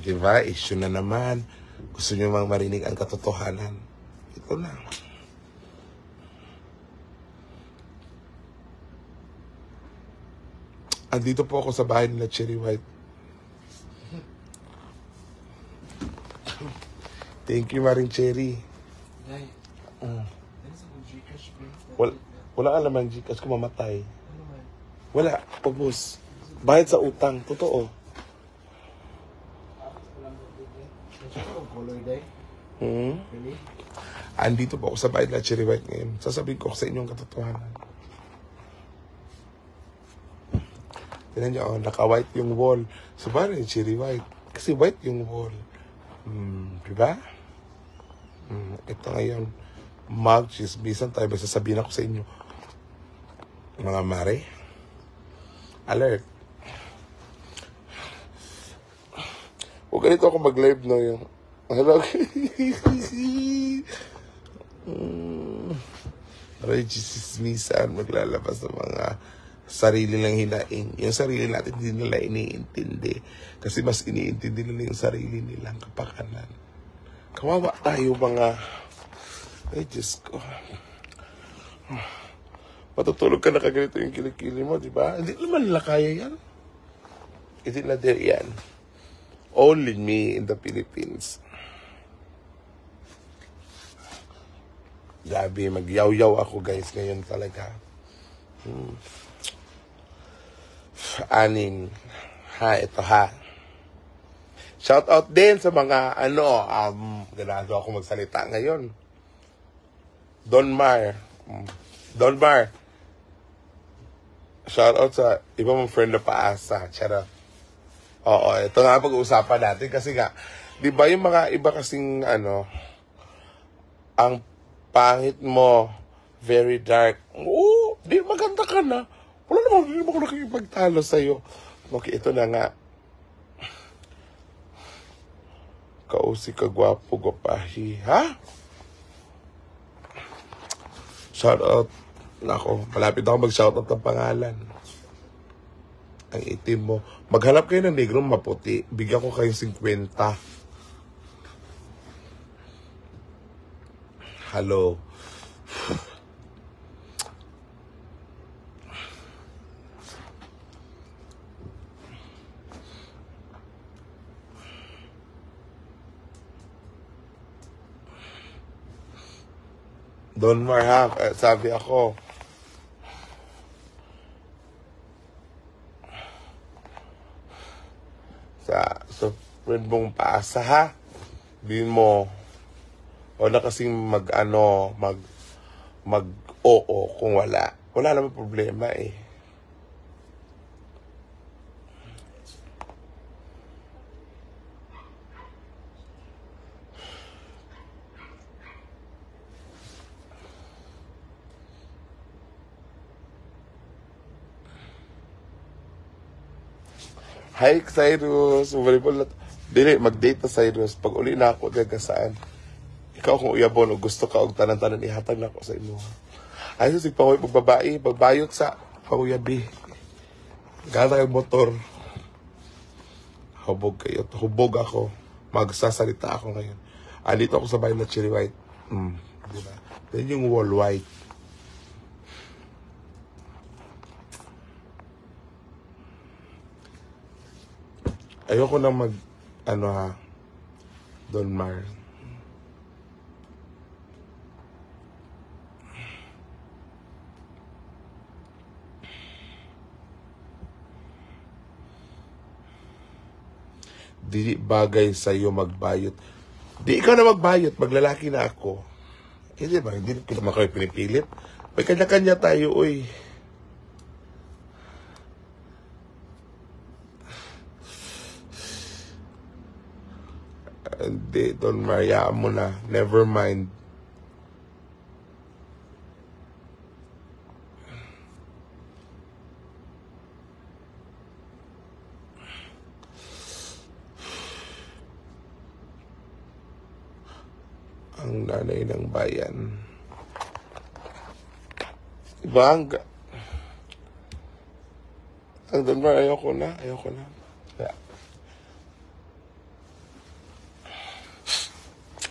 Diba? Issue na naman. Gusto nyo mang marinig ang katotohanan. Ito na. Andito po ako sa bahay nila Cherry White. Thank you, Maring Cherry. Wala ka naman Gcash ko mamatay. Wala, ubos. Bayad sa utang, totoo. Andito po ako sa bahay nila Cherry White ngayon. Sasabihin ko sa inyong katotohanan. Tignan nyo, naka-white yung wall. So, parang yung Cherry White. Kasi white yung wall. Diba? Ito ngayon, mag-chismisan tayo. May sasabihin ako sa inyo. Mga mare. Alert. Huwag ganito ako mag-live, no? Yung, hello? Aray, chismisan. Maglalabas ng mga sarili lang hinaing. Yung sarili natin hindi nila iniintindi. Kasi mas iniintindi nila yung sarili nilang kapakanan. Kawawa tayo mga... Ay, Diyos ko. Matutulog ka na kaganito yung kilikili mo, di ba? Hindi naman nila kaya yan. Hindi na there yan. Only me in the Philippines. Gabi, magyaw-yaw ako guys ngayon talaga. Anin. Ha, ito ha. Shout out din sa mga ganado ako magsalita ngayon. Don Mar. Shout out sa iba mong friend na paasa. Charot. Oo, ito nga pag-uusapan natin kasi nga, di ba yung mga iba kasing ang pangit mo, very dark. Oo, di maganda ka na. Wala naman, hindi naman ako nakikipagtalo sa'yo. Okay, ito na nga. Kausi ka, gwapo, gwapahi. Ha? Shout out. Nako, malapit ako mag-shout out ng pangalan. Ang itim mo. Maghanap kayo ng negrong maputi. Bigyan ko kayong 50. Hello. Don Mar, sabi ako. Sa friend mong paasa ha. Di mo wala kasing mag-oo kung wala. Wala naman problema eh. Hi, Cyrus. Dili, mag-date na, Cyrus. Pag uli na ako, diyan ka saan? Ikaw kung uyabon o gusto ka, o tanan-tanan, ihatag na ako sa imo. Ay, susig pa ko yung pagbayot sa pauyabi. Gata yung motor. Hubog ako. Magsasalita ako ngayon. Dito ako sa bahay na Cherry White. Diba? Then yung wall white. Ayoko na Don Mar. Di bagay sa'yo magbayot. Di ikaw na magbayot, maglalaki na ako. Hindi ba? Hindi ko naman kayo pinipilit. May kanya-kanya tayo, uy. Hindi, Don Maria mo na. Never mind. Ang nanay ng bayan. Diba? Ang Don Maria, ayoko na.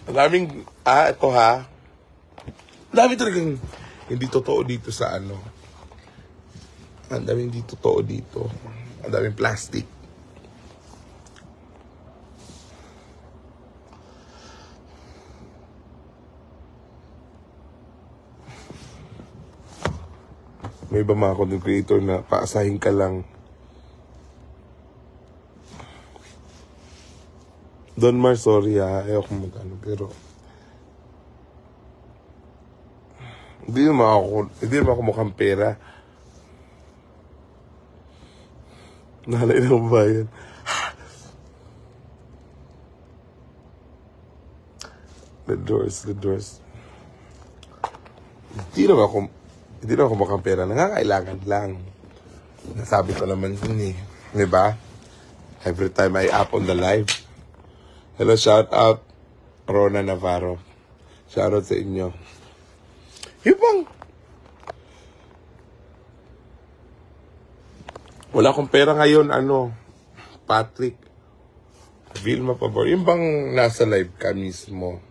Ang daming, ito ha. Ang dami talagang hindi totoo dito sa ano. Ang daming hindi totoo dito. Ang daming plastic. May iba mga content creator na paasahin ka lang. Don Mar, sorry ha. Ayaw kong mag-ano. Pero hindi naman ako mukhang pera. Nahalay na ba yan? The doors. Hindi naman ako mukhang pera. Nangangailangan lang. Nasabi ko naman yun eh. Diba? Every time I up on the live. Hello, shout out Rona Navarro. Shout out sa inyo. Yung bang wala akong pera ngayon, Patrick, Vilma Pabor. Yung bang nasa live ka mismo?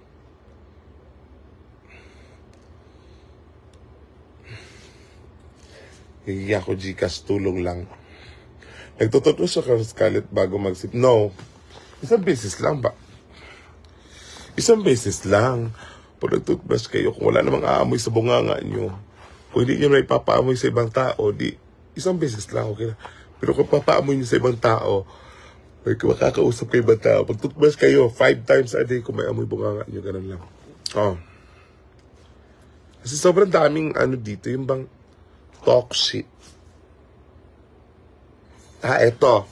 Higi ako Gcash, tulong lang. Nagtututlo siya ka Scarlett bago mag-sip. No. Isang beses lang ba? Isang beses lang. Pag nag-toothbrush kayo, kung wala namang aamoy sa bunganga nyo, kung hindi nyo na ipapaamoy sa ibang tao, di, isang beses lang, okay na. Pero kung papaamoy nyo sa ibang tao, or kung makakausap kayo ibang tao, pag toothbrush kayo, 5 times a day, kung may amoy bunganga nyo, ganun lang. Oh. Kasi sobrang daming dito, yung bang talk shit. Eto.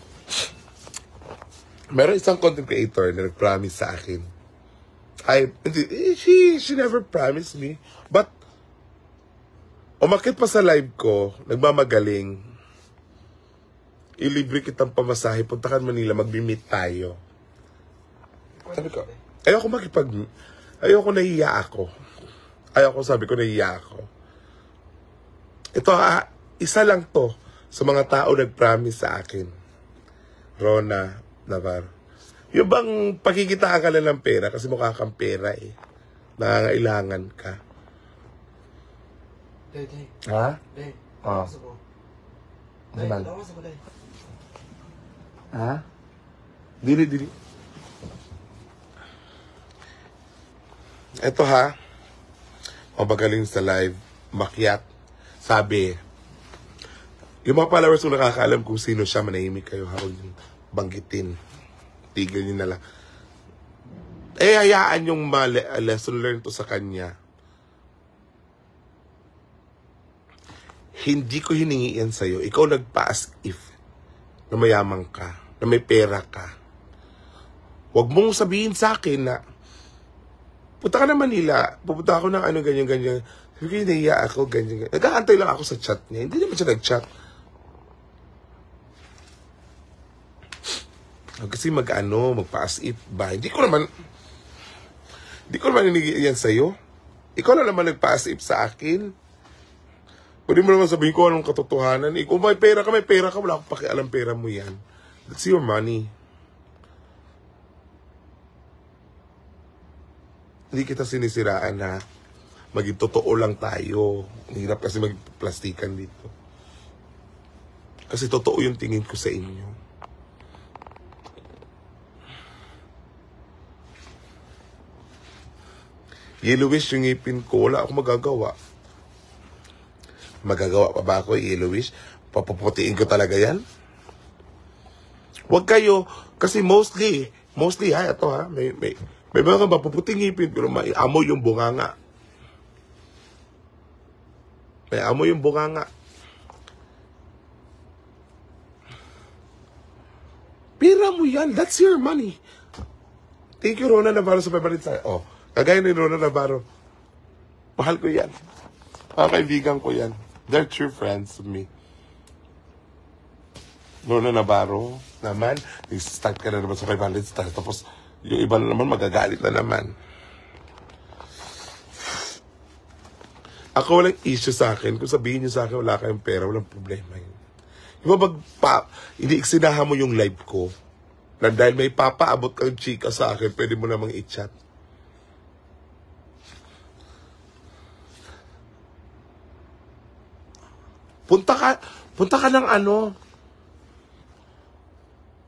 Meron isang content creator na nag-promise sa akin. She never promised me. But, umakit pa sa live ko, nagmamagaling, ilibre kitang pamasahe, punta ka Manila, mag-meet tayo. Sabi ko, ayoko nahiya ako. Sabi ko, nahiya ako. Ito isa lang to sa mga tao nag-promise sa akin. Rona Navarro. Yung bang pakikitaan ka lang ng pera kasi mukha kang pera eh. Nangangailangan ka. Day. Ha? Day. Oh. Naman. Ha? Dili. Ito ha. Mabagaling sa live. Makyat. Sabi, yung mga followers kung nakakaalam kung sino siya, manahimik kayo. Huwag yung banggitin. Tigil nyo na lang. Hayaan yung lesson learned to sa kanya. Hindi ko hiningi yan sa'yo. Ikaw nagpa-as if na mayaman ka, na may pera ka. Huwag mong sabihin sa akin na punta ka na Manila, pupunta ako ng ganyan-ganyan. Sabi ko, nahiya ako, ganyan-ganyan. Nag-aantay lang ako sa chat niya. Hindi naman siya nag-chat. Kasi magpa-as if ba? Hindi ko naman hinigi yan sa'yo. Ikaw na naman nagpa-as if sa akin. Pwede mo naman sabihin ko anong katotohanan. Kung may pera ka, wala akong pakialam pera mo yan. That's your money. Hindi kita sinisiraan na maging totoo lang tayo. Hirap kasi magplastikan dito. Kasi totoo yung tingin ko sa inyo. Yellowish yung ngipin ko, wala akong magagawa. Magagawa pa ba ako, yellowish? Papaputiin ko talaga yan? Huwag kayo, kasi mostly, ito ha, may mga mapuputing ngipin, pero may amoy yung bunganga. May amoy yung bunganga. Pira mo yan, that's your money. Thank you, Rona Navarro, sa pabalit sa'yo. Oh, kagaya ni Rona Navarro, mahal ko yan. Mga kaibigan ko yan. They're true friends to me. Rona Navarro naman, start ka na naman sa 500 stars. Tapos, yung iba na naman magagalit na naman. Ako walang issue sa akin. Kung sabihin niyo sa akin, wala kayong pera, walang problema yun. Di ba hindi iksinahan mo yung live ko, na dahil may papaabot kang chika sa akin, pwede mo namang i-chat. Punta ka ng ano.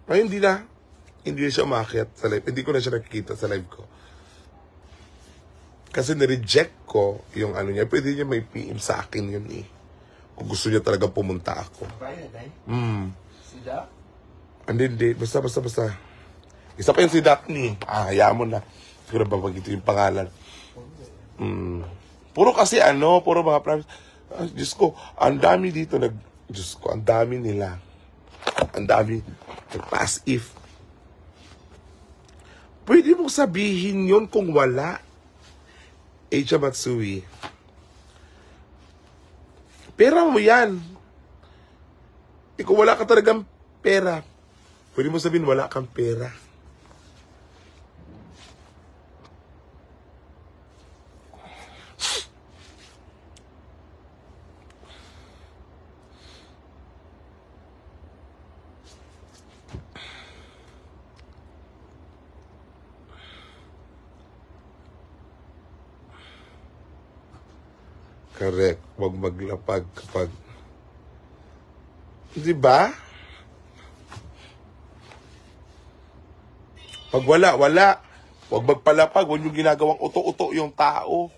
Ay, hindi na siya umakyat sa live. Hindi ko na siya nakikita sa live ko. Kasi na-reject ko yung ano niya. Pwede niya may PM sa akin yun eh. Kung gusto niya talaga pumunta ako. Sida? Hindi. Basta. Isa pa yung si Daphne. Hayaan mo na. Siguro babagito yung pangalan. Puro kasi puro mga promise. Diyos ko, ang dami dito Diyos ko, ang dami nila. Ang dami. As if. Pwede mong sabihin yun kung wala. Eija Matsui. Pera mo yan. Kung wala ka talagang pera, pwede mo sabihin wala kang pera. Correct. Huwag maglapag kapag... Di ba? Pag wala. Huwag magpalapag. Huwag yung ginagawang uto-uto yung tao.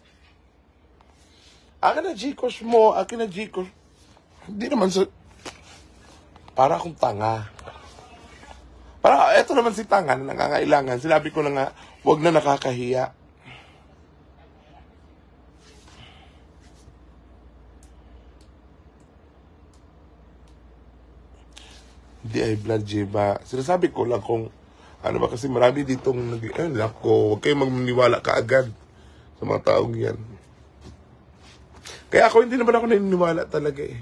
Akin na Gcash mo. Hindi naman sa... Para akong tanga. Eto naman si tanga na nangangailangan. Sinabi ko na nga, huwag na nakakahiya. Hindi ay blood Jeba. Sinasabi ko lang kung ano ba kasi marami ditong huwag kayong magmaniwala kaagad sa mga taong yan. Kaya hindi naman ako naniniwala talaga eh.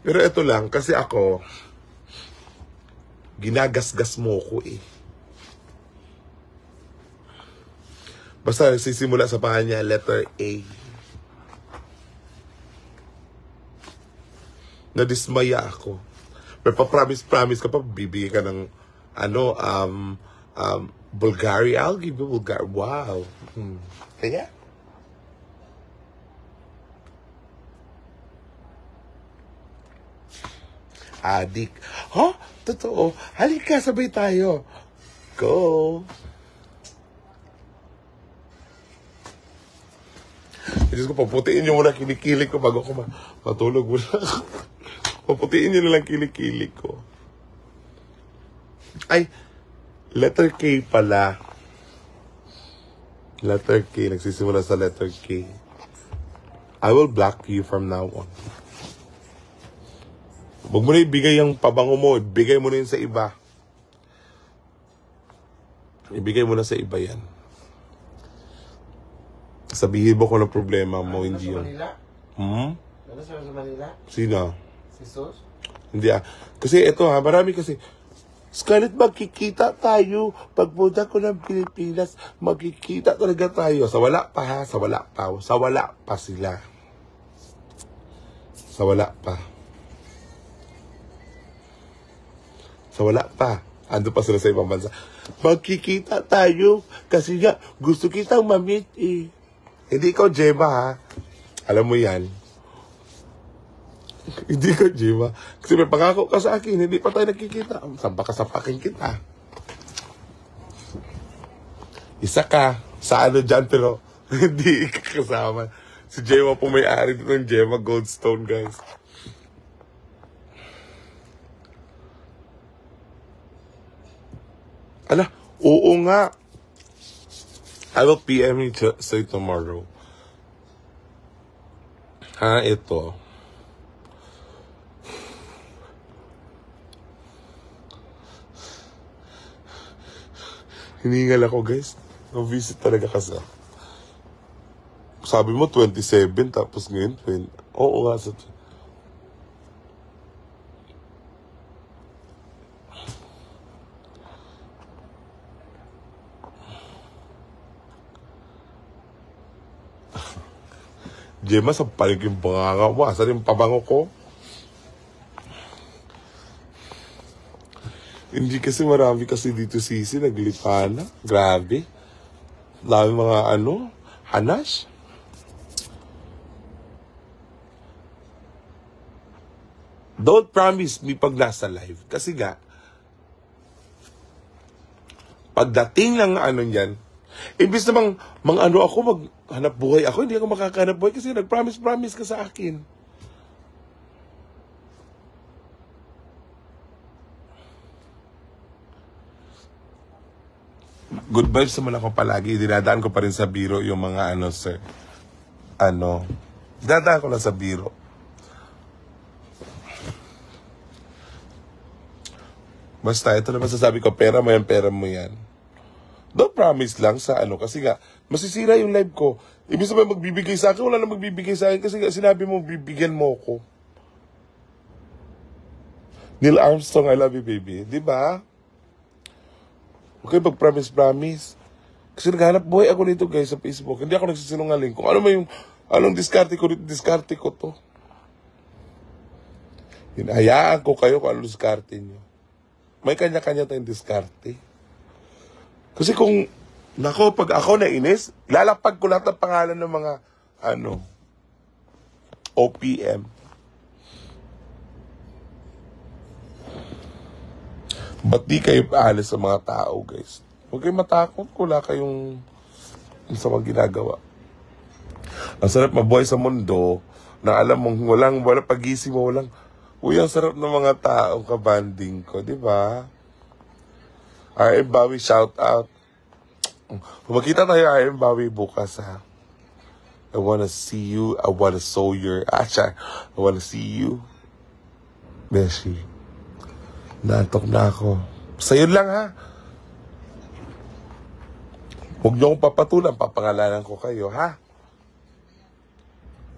Pero ito lang, kasi ako, ginagasgas mo ko eh. Basta nagsisimula sa pangalan niya, letter A. Nadismaya ako. Pero pa-promise ka pa, bibigay ka ng, Bulgaria. I'll give you Bulgaria. Wow. Kaya? Adik. Totoo. Halika, sabay tayo. Go. Diyos ko, paputiin nyo muna kinikilig ko bago ako matulog muna. Paputiin nyo nalang kinikilig ko. Ay, letter K pala. Letter K. Nagsisimula sa letter K. I will block you from now on. Huwag mo na ibigay yung pabango mo. Ibigay mo na yun sa iba. Ibigay mo na sa iba yan. Sabihin mo kung ano problema mo, hindi yun. Ano sa Manila? Sino? Si Sos? Hindi Kasi ito marami kasi. Scarlett, magkikita tayo. Pagpunta ko ng Pilipinas, magkikita talaga tayo. Sa wala pa Sa wala pa sila. Sa wala pa. Ando pa sila sa ibang bansa. Magkikita tayo kasi nga gusto kitang ma-meet eh. Hindi ikaw, Gemma, Alam mo yan. Hindi ka, Gemma. Kasi may pangako ka sa akin, hindi pa tayo nakikita. Sampakin kita. Isa ka sa dyan, pero hindi ka kasama. Si Gemma po may-ari dito ng Gemma Goldstone, guys. Oo nga. I will PM you say tomorrow. Ito. Hiningal ako, guys. No-visit talaga kasi. Sabi mo 27, tapos ngayon 20. Oo nga sa... Gemma, sa palig yung banganga mo. Asan yung pabango ko? Hindi kasi marami kasi dito sisi. Naglipa na. Grabe. Dami mga hanas. Don't promise me pag nasa live. Kasi nga, pagdating ng ano yan, imbis namang ano ako, maghanap buhay ako, hindi ako makakahanap buhay kasi nag-promise ka sa akin. Good vibes naman ako palagi. Dinadaan ko pa rin sa biro yung mga sir. Dinadaan ko lang sa biro. Basta, ito naman sasabi ko, pera mo yan. Don't promise lang sa kasi nga, masisira yung live ko. Ibig sabihin magbibigay sa akin, wala na magbibigay sa akin kasi nga sinabi mo, bibigyan mo ko. Neil Armstrong, I love you, baby. Diba? Okay, pag-promise. Kasi naghanap buhay ako nito, guys, sa Facebook. Hindi ako nagsisinungaling. Kung ano may anong diskarte ko dito, diskarte ko to. Hinayaan ko kayo kung anong diskarte nyo. May kanya-kanya tayong diskarte. Kasi kung, pag ako nainis, lalapag ko lahat ng pangalan ng mga, OPM. Ba't di kayo paalis sa mga tao, guys? Huwag kayong matakot, wala kayong sa mga ginagawa. Ang sarap mabuhay sa mundo na alam mong walang pagising mo, ang sarap ng mga taong kabanding ko, di ba? RM Bawi, shout out. Magkita tayo RM Bawi bukas, ha? I wanna see you. I wanna show your... I wanna see you. Beshi. Naantok na ako. Sa'yo lang, ha? Huwag niyo akong papatulan. Papangalanan ko kayo, ha?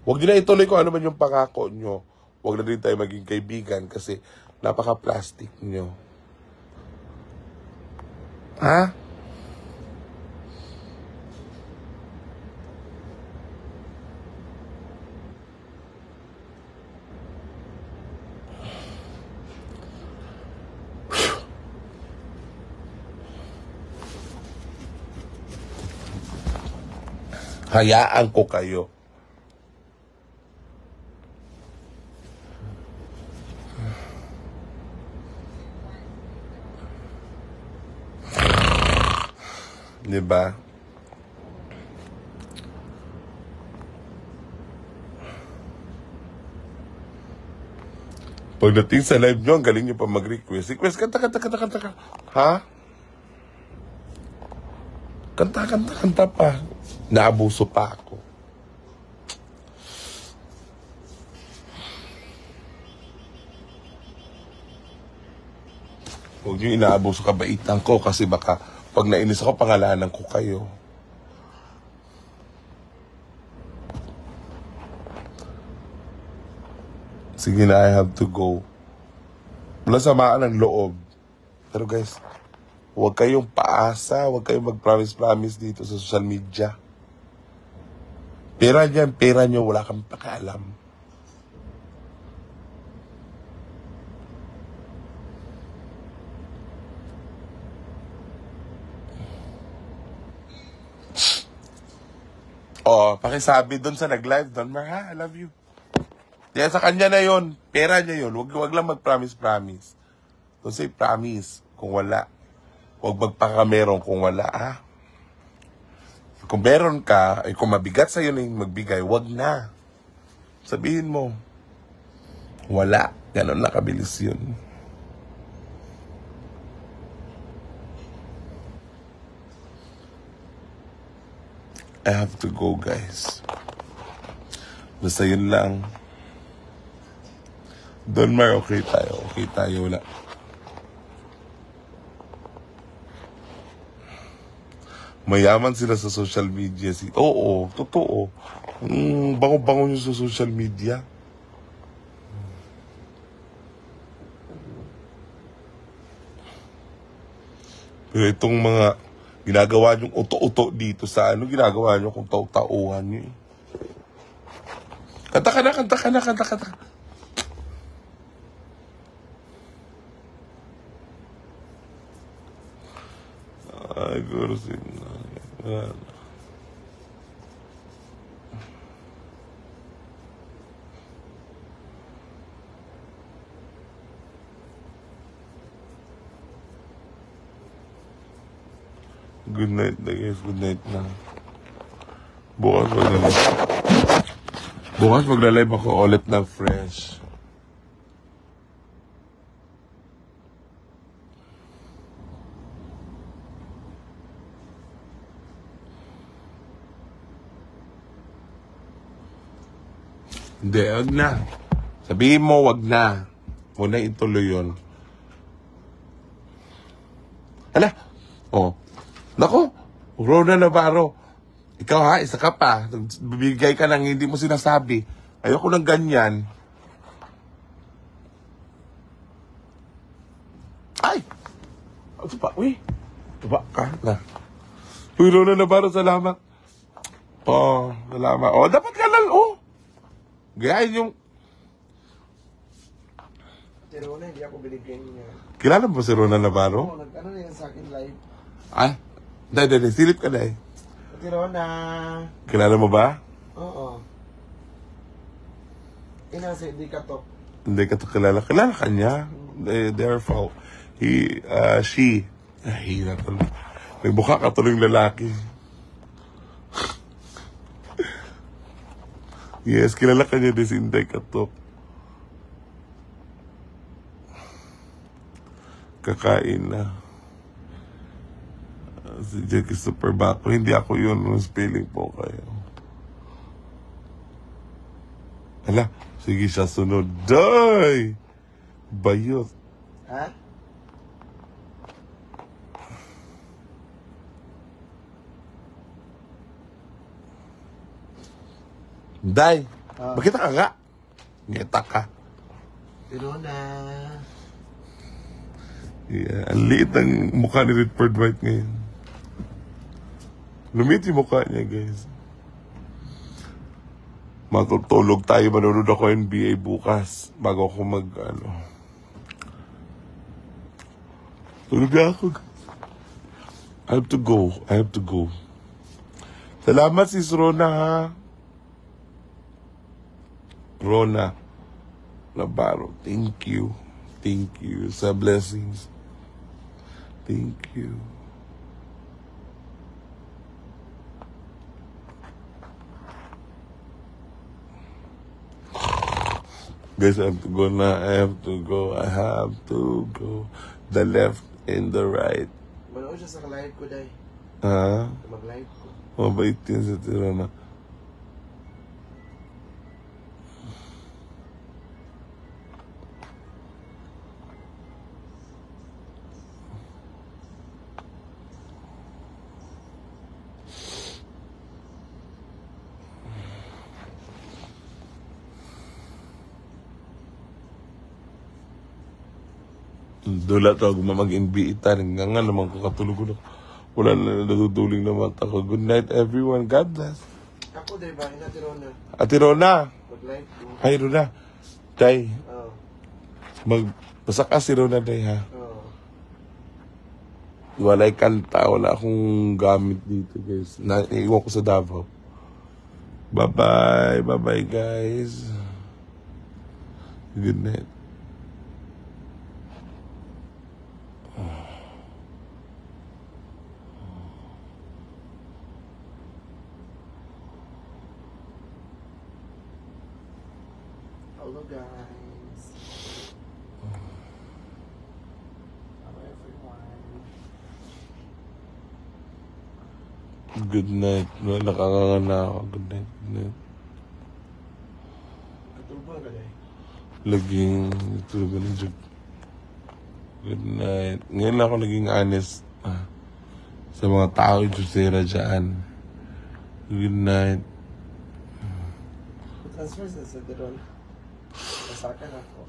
Huwag niyo na ituloy kung ano man yung pangako niyo. Huwag na din tayo maging kaibigan kasi napaka-plastic niyo. Ha? Hayaan ko kayo. Diba? Pagdating sa live nyo, ang galing nyo pa mag-request. Request, kanta. Ha? Kanta pa. Naabuso pa ako. Huwag nyo inaabuso kabaitan ko kasi baka pag nainis ako, pangalanan ko kayo. Sige na, I have to go. Wala samaan ng loob. Pero guys, huwag kayong paasa, huwag kayong mag-promise dito sa social media. Pera nyo, wala kang pakialam. Pakisabi doon sa nag-live doon, Marha, I love you. Kaya sa kanya na yon, pera niya yon. Huwag lang mag-promise. Don't say promise kung wala. Huwag magpakameron kung wala, ha? Kung meron ka, kung mabigat sa'yo na yung magbigay, huwag na. Sabihin mo, wala. Ganon na kabilis yun. I have to go, guys. Basta yun lang. Don Mar, okay tayo, wala. Mayaman sila sa social media. Oo, totoo. Bango-bango nyo sa social media. Pero itong mga ginagawa nyong uto-uto dito sa ginagawa nyo kung tauhan nyo eh. Kanta ka na. Ay, gurusin na. Good night na guys. Good night na. Bukas magla-live ako ulit na fresh. Hindi, wag na. Sabihin mo, wag na. Huwag na ituloy yun. Hala! Oh. Nako! Rona Navarro. Ikaw ha, isa ka pa. Bibigay ka ng hindi mo sinasabi. Ayoko ng ganyan. Ay! Ito pa, uy. Tuba ka na. Uy, Rona Navarro, salamat. Oh, salamat. Oh, dapat ka lang, oh. Gayahin yung... Si Rona, hindi ako binigyan niya. Kilala mo si Rona Navarro? Oo, nag-ano na yan sa akin live. Ah? Dahil, silip ka na eh. Si Rona. Kilala mo ba? Oo. Inasa, hindi ka to. Hindi ka to kilala. Kilala ka niya. Their fault. She. Hira tuloy. Nagbuka ka tuloy yung lalaki. Yes, kilala ka niya din si Inday Katok. Kakain na. Si Jackie Super Baco. Hindi ako yun. Spelling po kayo. Hala, sige siya sunod. Day! Bayot. Ha? Day! Bakit ka nga? Ngeta ka. Si Rona. Yeah, ang liit ang mukha ni Redford White ngayon. Lumit yung mukha niya, guys. Matutulog tayo, manonood ako NBA bukas bago ako tulog na ako. I have to go. Salamat sis Rona ha. Rona Navarro, thank you sa blessings. Thank you. Guys, I have to go na. I have to go. The left and the right. Manood siya sa live ko, day. Ha? Mag-live ko. Mabait yun sa Tirana. Dula to, mag-NBA tayo. Nga naman ko katulog ko na. Wala na natutuling na mata ko. Good night everyone. God bless. Ako, day ba? Ina, si Rona. Ate Rona. Mag-live ko. Ay, Rona. Day. Oo. Basta ka si Rona, Day, ha? Oo. Wala'y kanta. Wala akong gamit dito, guys. Naiiwan ko sa Davao. Bye-bye. Bye-bye, guys. Good night. Hello, guys. Hello, everyone. Good night. Nakakanga na ako. Good night. Good night. Katulba ka, day. Laging tulog ng jug. Good night. Ngayon ako naging honest sa mga tao yung Jusera dyan. Good night. Transfer sa Ron. Kasakan ako.